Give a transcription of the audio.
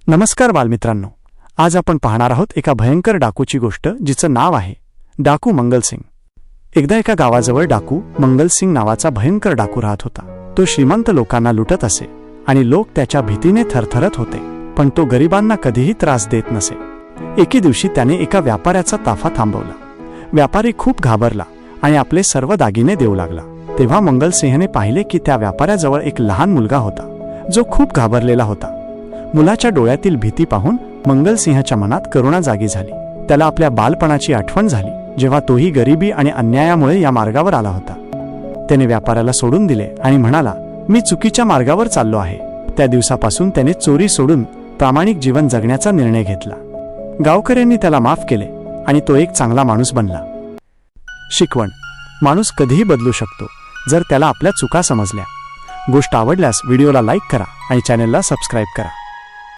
नमस्कार बालमित्रांनो, आज आपण पाहणार आहोत एका भयंकर डाकूची गोष्ट जिचं नाव आहे डाकू मंगलसिंग। एकदा एका गावाजवळ डाकू मंगलसिंग नावाचा भयंकर डाकू राहत होता। तो श्रीमंत लोकांना लुटत असे आणि लोक त्याच्या भीतीने थरथरत होते, पण तो गरिबांना कधीही त्रास देत नसे। एके दिवशी त्याने एका व्यापाऱ्याचा ताफा थांबवला। व्यापारी खूप घाबरला आणि आपले सर्व दागिने देऊ लागला। तेव्हा मंगलसिंहने पाहिले की त्या व्यापाऱ्याजवळ एक लहान मुलगा होता जो खूप घाबरलेला होता। मुलाच्या डोळ्यातील भीती पाहून मंगलसिंहच्या मनात करुणा जागी झाली। त्याला आपल्या बालपणाची आठवण झाली, जेव्हा तोही गरिबी आणि अन्यायामुळे या मार्गावर आला होता। त्याने व्यापाऱ्याला सोडून दिले आणि म्हणाला, मी चुकीच्या मार्गावर चाललो आहे। त्या दिवसापासून त्याने चोरी सोडून प्रामाणिक जीवन जगण्याचा निर्णय घेतला। गावकऱ्यांनी त्याला माफ केले आणि तो एक चांगला माणूस बनला। शिकवण: माणूस कधीही बदलू शकतो जर त्याला आपल्या चुका समजल्या। गोष्ट आवडल्यास व्हिडिओला लाईक करा आणि चॅनलला सबस्क्राईब करा।